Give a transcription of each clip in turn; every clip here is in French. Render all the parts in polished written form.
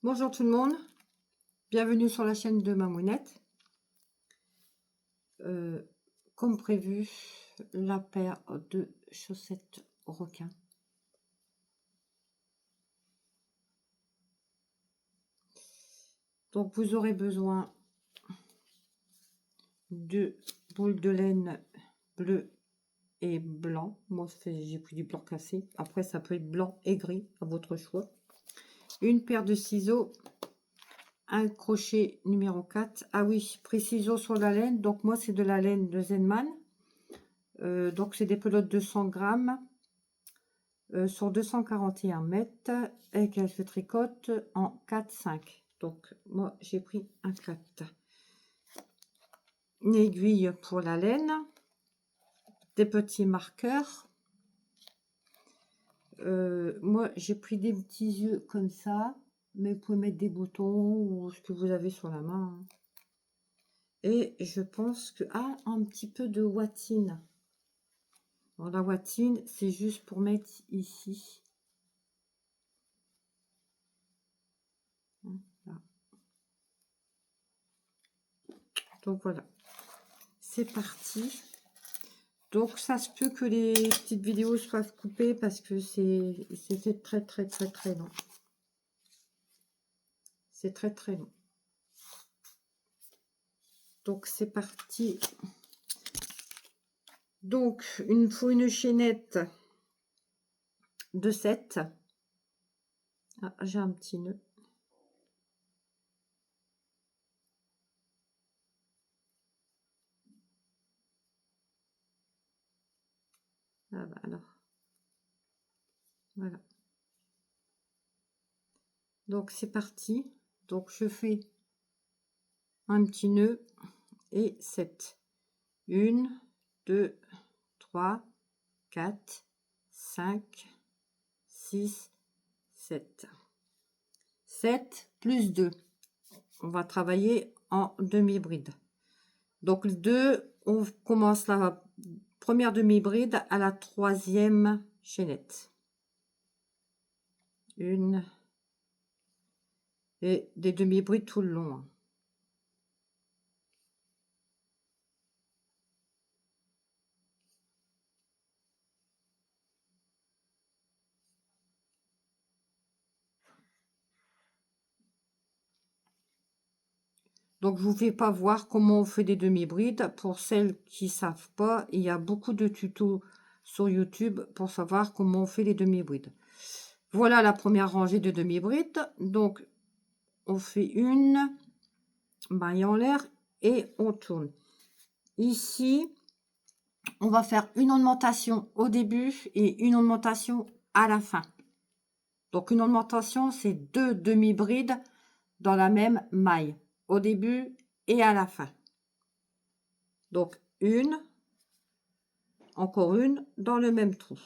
Bonjour tout le monde, bienvenue sur la chaîne de Mamounette. Comme prévu, la paire de chaussettes requin. Donc vous aurez besoin de boules de laine bleu et blanc. Moi j'ai pris du blanc cassé, après ça peut être blanc et gris à votre choix. Une paire de ciseaux, un crochet numéro 4. Ah oui, pris ciseaux sur la laine, donc moi c'est de la laine de Zenman. Donc c'est des pelotes de 100 grammes sur 241 mètres et qu'elle se tricote en 4-5. Donc moi j'ai pris un 4. Une aiguille pour la laine, des petits marqueurs. Moi j'ai pris des petits yeux comme ça, mais vous pouvez mettre des boutons ou ce que vous avez sur la main. Et je pense que un petit peu de watine. Alors, la watine, c'est juste pour mettre ici. Là. Donc voilà, c'est parti. Donc ça se peut que les petites vidéos soient coupées parce que c'est très long. C'est très long. Donc c'est parti. Donc il me faut une chaînette de 7. Ah, j'ai un petit nœud. Ah bah alors. Voilà. Donc c'est parti. Donc je fais un petit nœud et 7. 1, 2, 3, 4, 5, 6, 7. 7 plus 2. On va travailler en demi-bride. Donc les deux, on commence la première demi-bride à la troisième chaînette. Une et des demi-brides tout le long. Donc je vous fais pas voir comment on fait des demi-brides. Pour celles qui savent pas, il y a beaucoup de tutos sur YouTube pour savoir comment on fait les demi-brides. Voilà la première rangée de demi-brides. Donc on fait une maille en l'air et on tourne. Ici, on va faire une augmentation au début et une augmentation à la fin. Donc une augmentation, c'est 2 demi-brides dans la même maille, au début et à la fin. Donc une, encore une dans le même trou.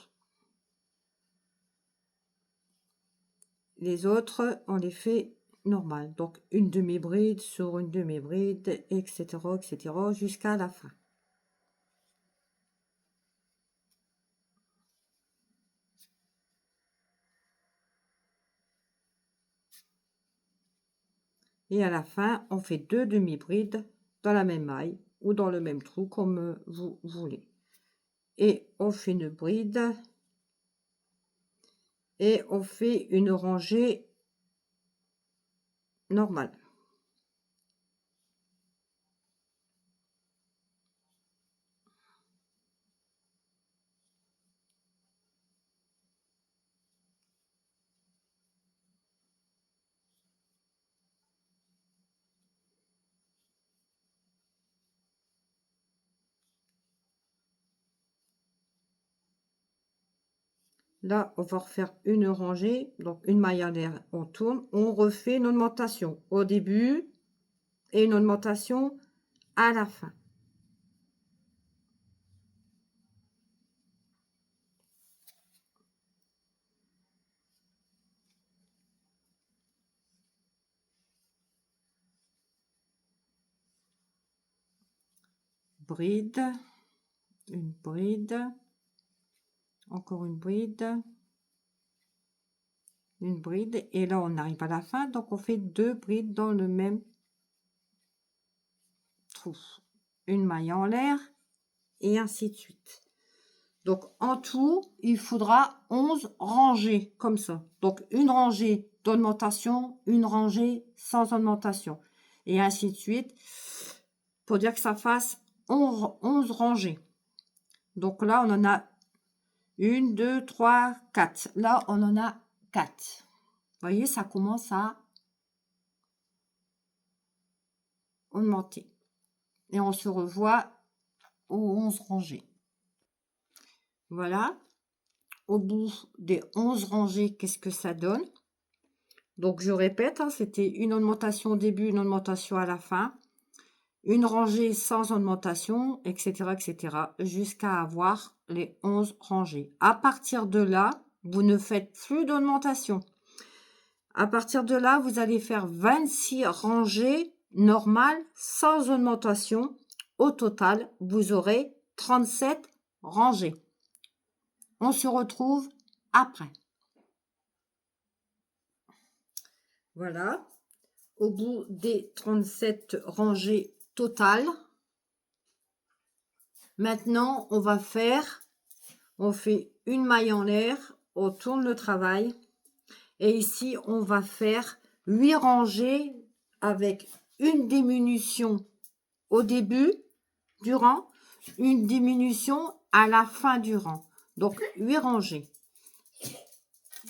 Les autres, on les fait normal. Donc une demi-bride sur une demi-bride, etc., jusqu'à la fin. Et à la fin, on fait 2 demi-brides dans la même maille ou dans le même trou comme vous voulez. Et on fait une bride et on fait une rangée normale. Là, on va refaire une rangée, donc une maille en l'air, on tourne, on refait une augmentation au début et une augmentation à la fin. Bride, une bride, encore une bride, une bride, et là on arrive à la fin, donc on fait 2 brides dans le même trou, une maille en l'air, et ainsi de suite. Donc en tout il faudra 11 rangées comme ça, donc une rangée d'augmentation, une rangée sans augmentation, et ainsi de suite, pour dire que ça fasse 11 rangées. Donc là on en a 1, 2, 3, 4. Là on en a 4. Vous voyez, ça commence à augmenter. Et on se revoit aux 11 rangées. Voilà. Au bout des 11 rangées, qu'est-ce que ça donne? Donc, je répète, hein, c'était une augmentation au début, une augmentation à la fin. Une rangée sans augmentation, etc., etc., jusqu'à avoir les 11 rangées. À partir de là, vous ne faites plus d'augmentation. À partir de là, vous allez faire 26 rangées normales sans augmentation. Au total, vous aurez 37 rangées. On se retrouve après. Voilà. Au bout des 37 rangées totales, maintenant, on fait une maille en l'air, on tourne le travail. Et ici, on va faire 8 rangées avec une diminution au début du rang, une diminution à la fin du rang. Donc, 8 rangées.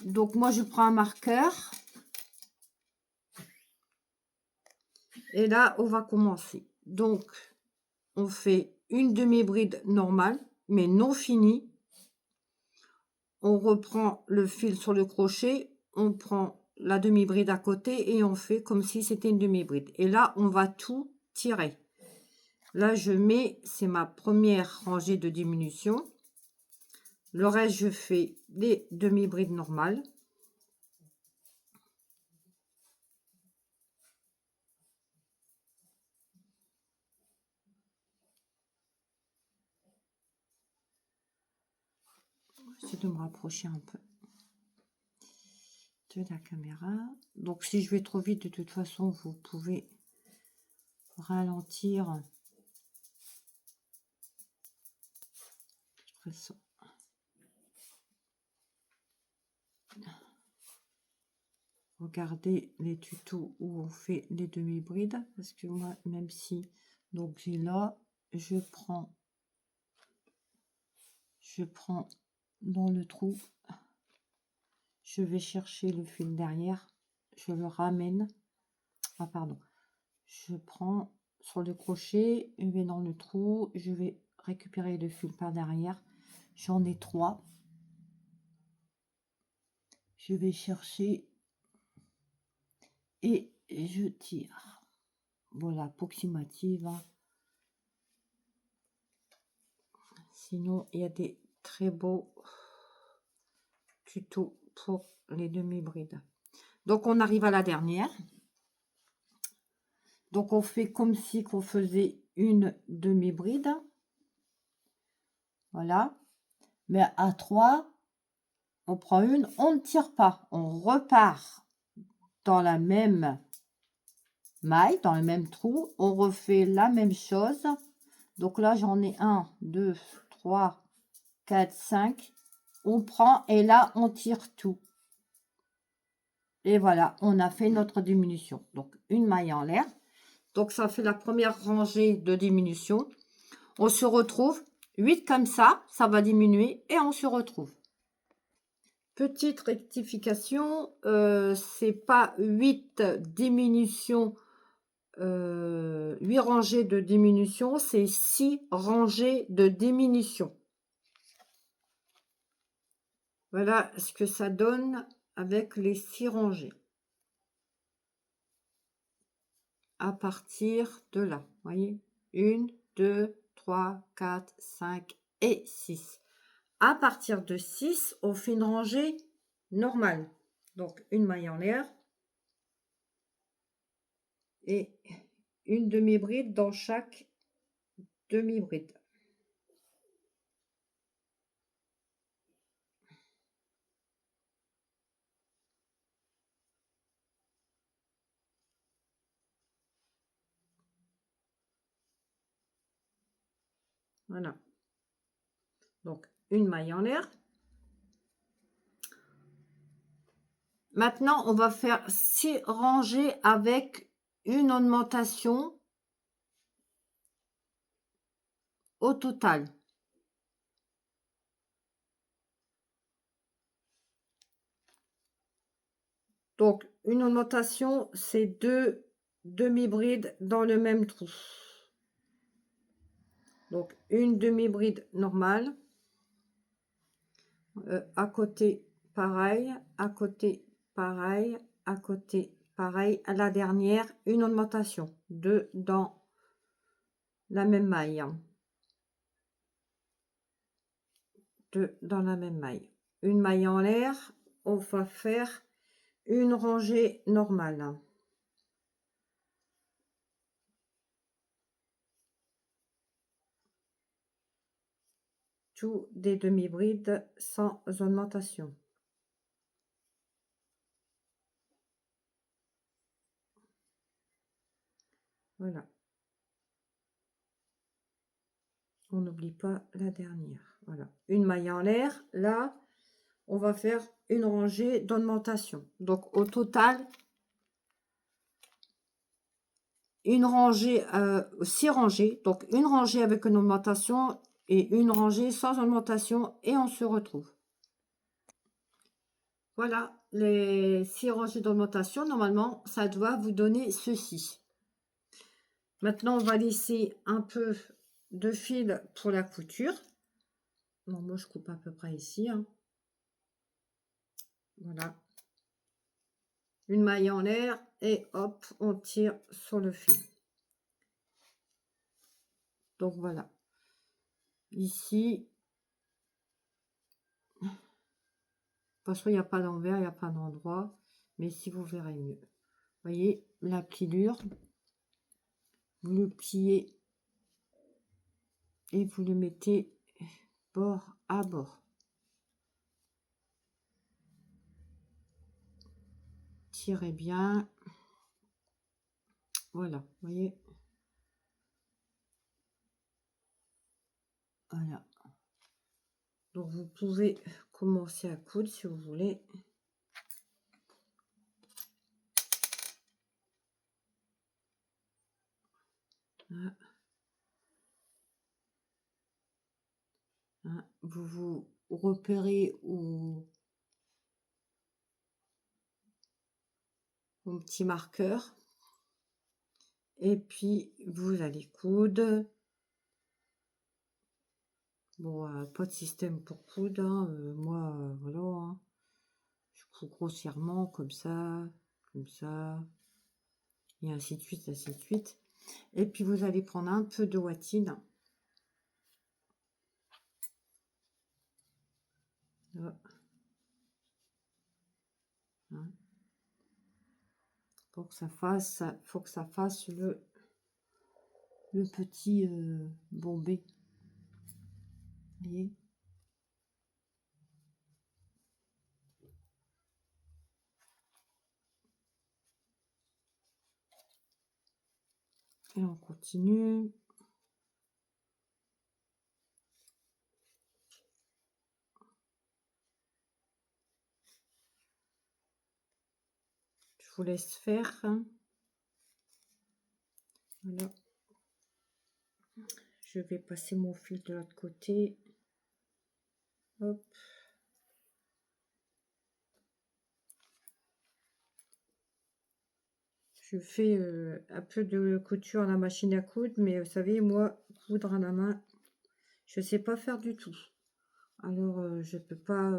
Donc, moi, je prends un marqueur. Et là, on va commencer. Donc, on fait une demi-bride normale, mais non finie. On reprend le fil sur le crochet, on prend la demi-bride à côté et on fait comme si c'était une demi-bride. Et là, on va tout tirer. Là, je mets, c'est ma première rangée de diminution. Le reste, je fais des demi-brides normales. J'essaie de me rapprocher un peu de la caméra. Donc, si je vais trop vite, de toute façon, vous pouvez ralentir. Je ferai ça. Regardez les tutos où on fait les demi-brides, parce que moi, même si, donc j'ai là, je prends dans le trou, je vais chercher le fil derrière, je le ramène, ah pardon, je prends sur le crochet, je vais dans le trou, je vais récupérer le fil par derrière, j'en ai 3, je vais chercher et je tire. Voilà, approximative. Sinon, il y a des très beaux tutos pour les demi-brides. Donc, on arrive à la dernière. Donc, on fait comme si qu'on faisait une demi-bride. Voilà. Mais à 3, on prend une, on ne tire pas. On repart dans la même maille, dans le même trou. On refait la même chose. Donc là, j'en ai 1, 2, 3, 4, 5. On prend et là, on tire tout. Et voilà, on a fait notre diminution. Donc, une maille en l'air. Donc, ça fait la première rangée de diminution. On se retrouve 8 comme ça va diminuer et on se retrouve. Petite rectification, c'est pas 8 diminutions, 8 rangées de diminution, c'est 6 rangées de diminution. Voilà ce que ça donne avec les 6 rangées. À partir de là, voyez, 1, 2, 3, 4, 5 et 6. À partir de 6, on fait une rangée normale. Donc, une maille en l'air et une demi-bride dans chaque demi-bride. Voilà. Donc, une maille en l'air. Maintenant, on va faire 6 rangées avec une augmentation au total. Donc, une augmentation, c'est 2 demi-brides dans le même trou. Donc, une demi-bride normale. À côté, pareil. À côté, pareil. À côté, pareil. À la dernière, une augmentation. 2 dans la même maille. 2 dans la même maille. Une maille en l'air. On va faire une rangée normale. Tout des demi-brides sans augmentation. Voilà. On n'oublie pas la dernière. Voilà. Une maille en l'air. Là, on va faire une rangée d'augmentation. Donc, au total, une rangée, 6 rangées. Donc, une rangée avec une augmentation et une rangée sans augmentation. Et on se retrouve. Voilà, les 6 rangées d'augmentation. Normalement, ça doit vous donner ceci. Maintenant, on va laisser un peu de fil pour la couture. Bon, moi, je coupe à peu près ici. Hein. Voilà. Une maille en l'air et hop, on tire sur le fil. Donc, voilà. Ici, parce qu'il n'y a pas d'envers, il n'y a pas d'endroit. Mais si vous verrez mieux. Vous voyez, la pliure. Vous le pliez et vous le mettez bord à bord. Tirez bien. Voilà, vous voyez. Voilà. Donc vous pouvez commencer à coudre si vous voulez. Voilà. Hein, vous vous repérez où mon petit marqueur. Et puis vous allez coudre. Bon, pas de système pour coudre. Hein. Moi, voilà. Hein. Je couds grossièrement comme ça, et ainsi de suite, ainsi de suite. Et puis vous allez prendre un peu de watine. Hein. Pour que ça fasse, faut que ça fasse le petit bombé. Vous voyez? Et on continue. Je vous laisse faire. Voilà. Je vais passer mon fil de l'autre côté. Hop. Je fais un peu de couture à la machine à coudre, mais vous savez, moi, coudre à la main, je sais pas faire du tout. Alors, je peux pas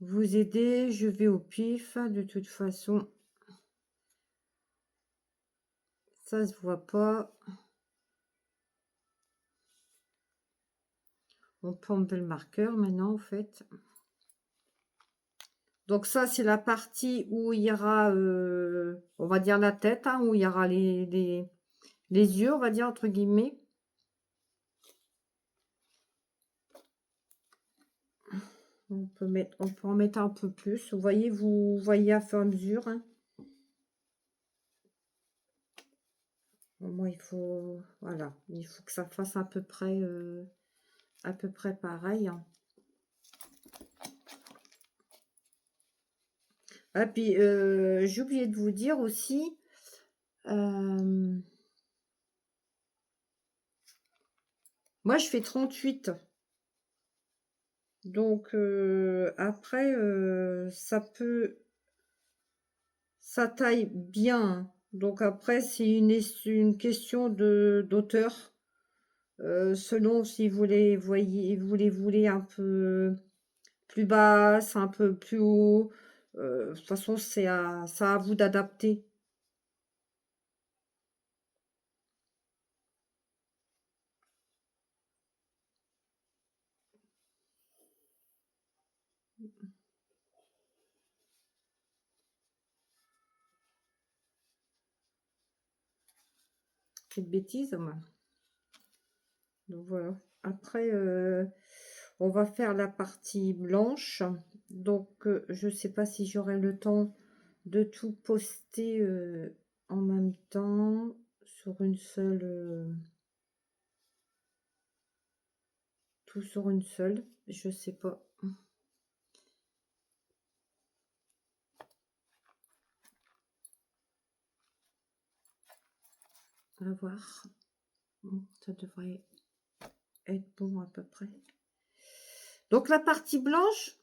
vous aider. Je vais au pif. De toute façon, ça se voit pas. On peut enlever le marqueur maintenant, en fait. Donc ça, c'est la partie où il y aura, on va dire la tête, hein, où il y aura les yeux, on va dire, entre guillemets. On peut en mettre un peu plus. Vous voyez à fur et à mesure. Hein. Moi, il faut, voilà, il faut que ça fasse à peu près pareil, hein. Ah, puis, j'ai oublié de vous dire aussi, moi, je fais 38. Donc, après, ça taille bien, hein. Donc après, c'est une question d'auteur. Selon si vous les voulez un peu plus basse, un peu plus haut. De toute façon, c'est à vous d'adapter. Cette bêtise, moi. Donc voilà. Après, on va faire la partie blanche. Donc, je sais pas si j'aurai le temps de tout poster en même temps sur une seule, tout sur une seule. Je sais pas. On va voir. Ça devrait être bon à peu près. Donc la partie blanche,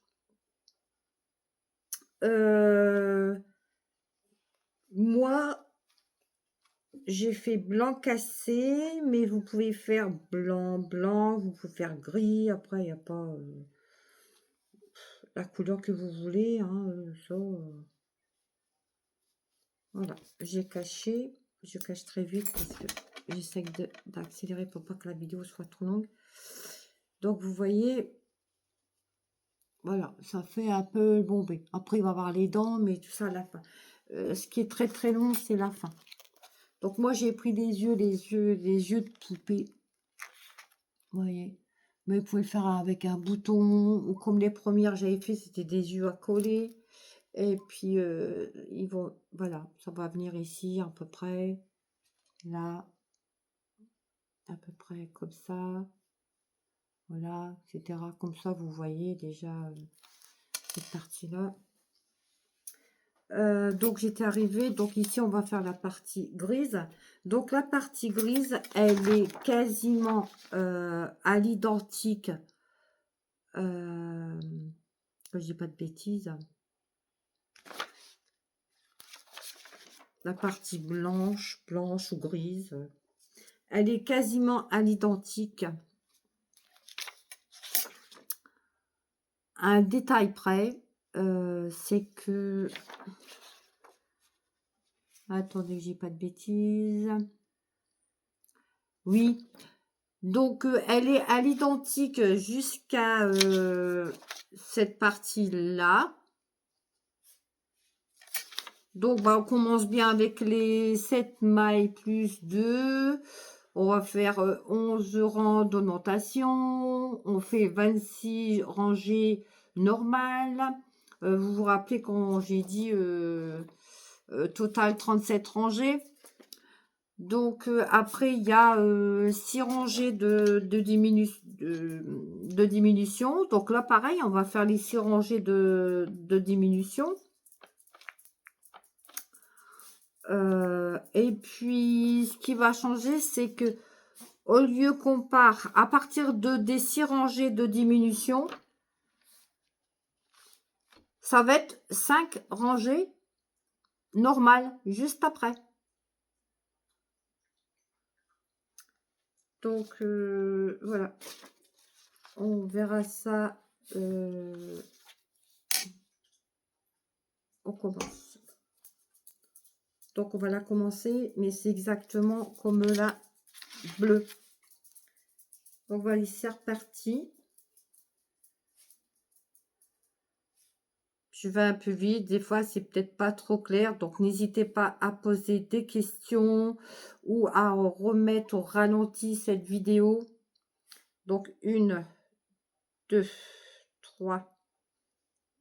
moi, j'ai fait blanc cassé, mais vous pouvez faire blanc, blanc, vous pouvez faire gris. Après, il n'y a pas la couleur que vous voulez, hein, ça, voilà, j'ai caché. Je cache très vite parce que j'essaie d'accélérer pour pas que la vidéo soit trop longue. Donc, vous voyez, voilà, ça fait un peu bombé. Après, il va y avoir les dents, mais tout ça à la fin. Ce qui est très très long, c'est la fin. Donc, moi, j'ai pris des yeux, les yeux de poupée. Vous voyez. Mais vous pouvez le faire avec un bouton, ou comme les premières j'avais fait, c'était des yeux à coller. Et puis, ils vont, voilà, ça va venir ici, à peu près, là, à peu près comme ça, voilà, etc. Comme ça, vous voyez déjà cette partie-là. Donc, j'étais arrivée, donc ici, on va faire la partie grise. Donc, la partie grise, elle est quasiment à l'identique. Je dis pas de bêtises. La partie blanche ou grise, elle est quasiment à l'identique. Un détail près, c'est que... Attendez que j'ai pas de bêtises. Oui, donc elle est à l'identique jusqu'à cette partie-là. Donc, bah, on commence bien avec les 7 mailles plus 2. On va faire 11 rangs d'orientation. On fait 26 rangées normales. Vous vous rappelez quand j'ai dit total 37 rangées. Donc, après, il y a 6 rangées de diminution. Donc là, pareil, on va faire les 6 rangées de diminution. Et puis, ce qui va changer, c'est que au lieu qu'on part à partir des 6 rangées de diminution, ça va être 5 rangées normales juste après. Donc, voilà. On verra ça. On commence. Donc, on va la commencer, mais c'est exactement comme la bleue. Donc, voilà, c'est reparti. Je vais un peu vite, des fois c'est peut-être pas trop clair, donc n'hésitez pas à poser des questions ou à remettre au ralenti cette vidéo. Donc 1, 2, 3,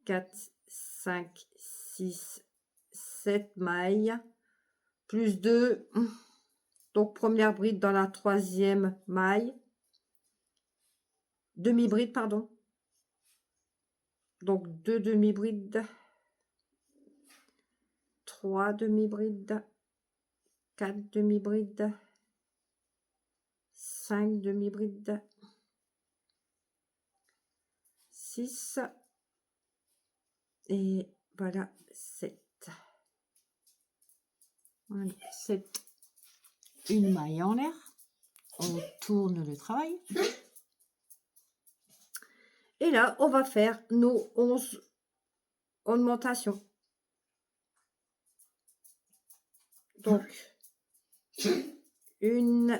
4, 5, 6, 7 mailles, plus 2. Donc, première bride dans la 3e maille. Demi-bride, pardon. Donc, 2 demi-brides. 3 demi-brides. 4 demi-brides. 5 demi-brides. 6. Et voilà, 7. Voilà, 7. Une maille en l'air. On tourne le travail. Et là, on va faire nos 11 ornementations. Donc, 1,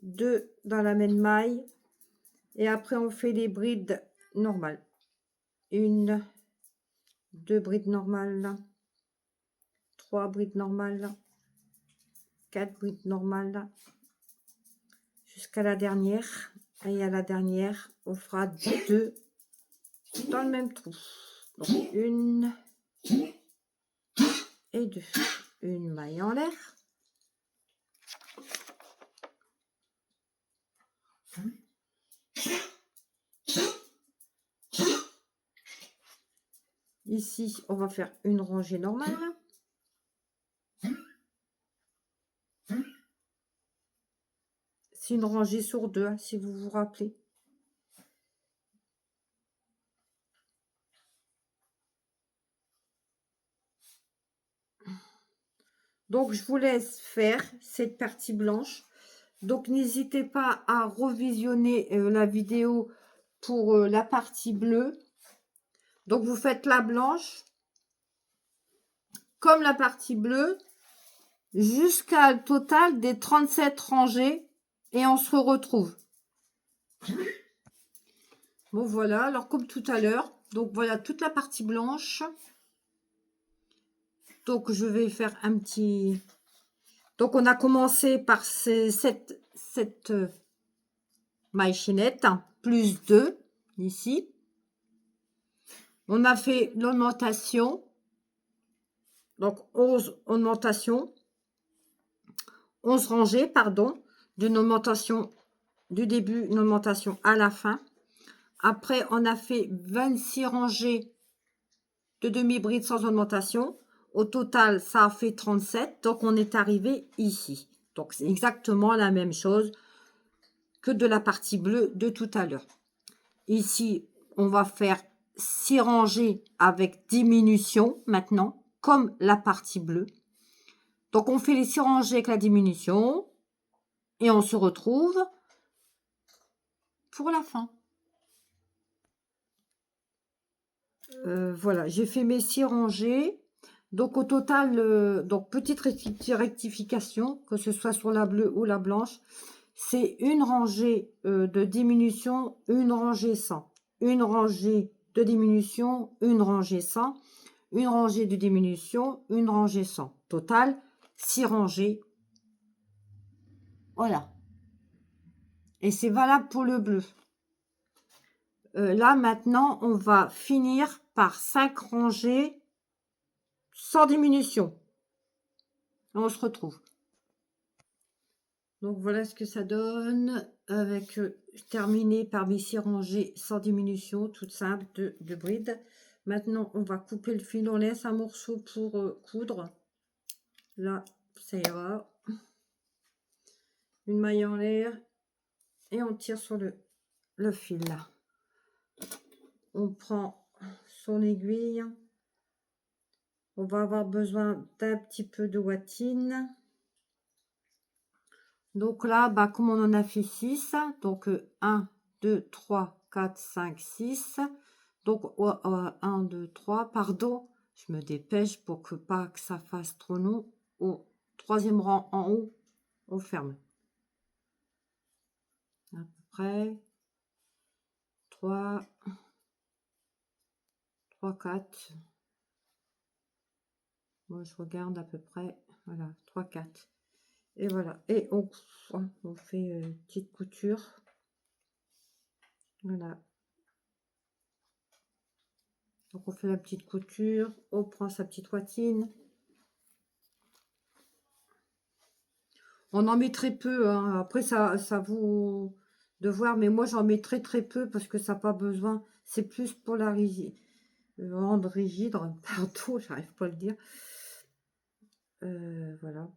2 dans la même maille. Et après, on fait les brides normales. 1, 2 brides normales. 3 brides normales. 4 brides normales. Jusqu'à la dernière. Et à la dernière, on fera 2 dans le même trou. Donc, 1 et 2. Une maille en l'air. Ici, on va faire une rangée normale. C'est une rangée sur 2, hein, si vous vous rappelez. Donc, je vous laisse faire cette partie blanche. Donc, n'hésitez pas à revisionner la vidéo pour la partie bleue. Donc, vous faites la blanche comme la partie bleue jusqu'à le total des 37 rangées et on se retrouve. Bon, voilà. Alors, comme tout à l'heure. Donc, voilà toute la partie blanche. Donc, je vais faire un petit... Donc, on a commencé par cette maille chaînette, plus 2, ici. On a fait l'ornementation. Donc, 11 ornementations. 11 rangées, pardon, d'une ornementation du début, une ornementation à la fin. Après, on a fait 26 rangées de demi-bride sans ornementation. Au total, ça a fait 37. Donc, on est arrivé ici. Donc, c'est exactement la même chose que de la partie bleue de tout à l'heure. Ici, on va faire 6 rangées avec diminution maintenant, comme la partie bleue. Donc, on fait les 6 rangées avec la diminution et on se retrouve pour la fin. Voilà, j'ai fait mes 6 rangées. Donc, au total, donc petite rectification, que ce soit sur la bleue ou la blanche, c'est une rangée de diminution, une rangée sans. Une rangée de diminution, une rangée sans. Une rangée de diminution, une rangée sans. Total, 6 rangées. Voilà. Et c'est valable pour le bleu. Là, maintenant, on va finir par 5 rangées sans diminution. On se retrouve. Donc, voilà ce que ça donne avec terminé par mes 6 rangées sans diminution, toute simple de bride. Maintenant, on va couper le fil. On laisse un morceau pour coudre. Là, ça ira. Une maille en l'air. Et on tire sur le fil là. On prend son aiguille. On va avoir besoin d'un petit peu de watine. Donc là, bah, comme on en a fait 6, donc 1, 2, 3, 4, 5, 6. Donc 1, 2, 3, pardon. Je me dépêche pour que pas que ça fasse trop long. Au 3e rang en haut, on ferme. À peu près 3, 4. Moi, je regarde à peu près, voilà, 3, 4. Et voilà, et on fait une petite couture. Voilà. Donc, on fait la petite couture, on prend sa petite watine. On en met très peu, hein. Après, ça vous de voir, mais moi, j'en mets très, très peu parce que ça n'a pas besoin. C'est plus pour la rendre rigide, pardon, j'arrive pas à le dire. Voilà.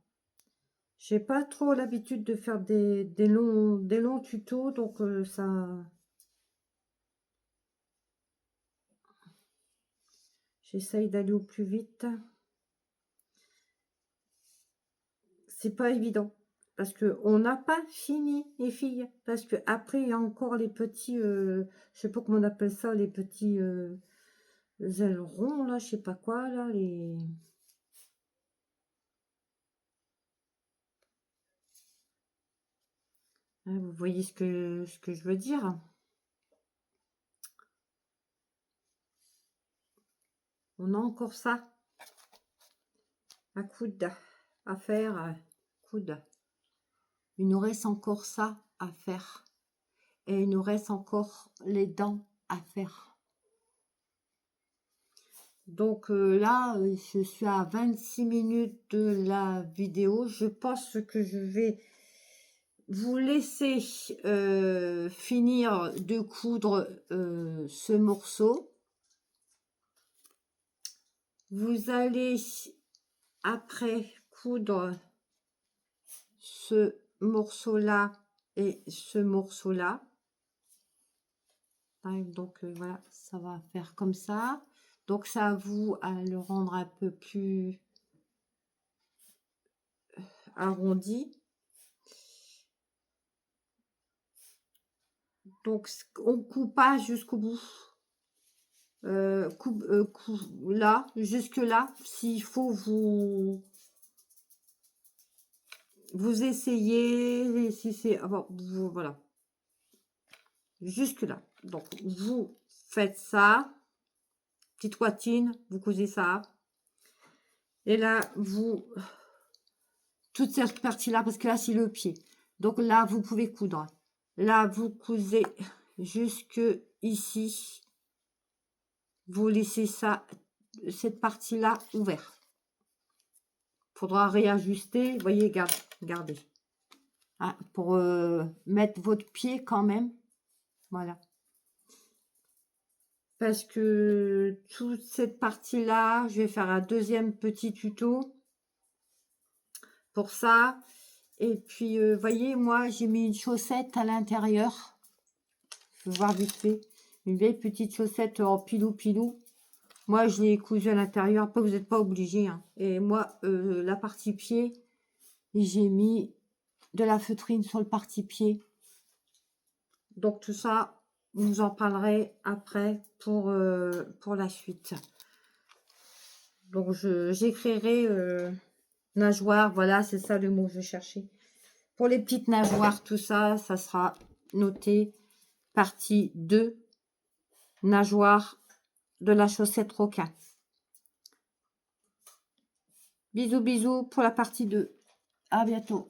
J'ai pas trop l'habitude de faire des longs tutos, donc ça... J'essaye d'aller au plus vite. C'est pas évident. Parce que on n'a pas fini, les filles. Parce que après, il y a encore les petits... je sais pas comment on appelle ça, les petits ailerons, là, je sais pas quoi, là, les... Hein, vous voyez ce que je veux dire? On a encore ça à coude, à faire, coude. Il nous reste encore ça à faire. Et il nous reste encore les dents à faire. Donc là, je suis à 26 minutes de la vidéo. Je pense que je vais vous laisser finir de coudre ce morceau. Vous allez après coudre ce morceau-là et ce morceau-là. Donc voilà, ça va faire comme ça. Donc ça à vous à le rendre un peu plus arrondi. Donc on coupe pas jusqu'au bout. Là, jusque là, s'il faut vous essayez, si c'est voilà, jusque là. Donc vous faites ça, petite watine, vous cousez ça, et là vous toute cette partie là, parce que là c'est le pied. Donc là vous pouvez coudre. Là vous cousez jusque ici. Vous laissez ça, cette partie là ouverte. Faudra réajuster, vous voyez, regardez, hein, pour mettre votre pied quand même, voilà, parce que toute cette partie là, je vais faire un deuxième petit tuto pour ça. Et puis voyez, moi j'ai mis une chaussette à l'intérieur, je vais voir vite fait, une vieille petite chaussette en pilou. Moi je l'ai cousue à l'intérieur, après vous n'êtes pas obligé, hein. Et moi la partie pied, j'ai mis de la feutrine sur le partie pied. Donc tout ça, vous en parlerez après pour la suite. Donc j'écrirai nageoire, voilà, c'est ça le mot que je cherchais. Pour les petites nageoires, tout ça, ça sera noté partie 2, nageoire de la chaussette requin. Bisous, bisous pour la partie 2. À bientôt.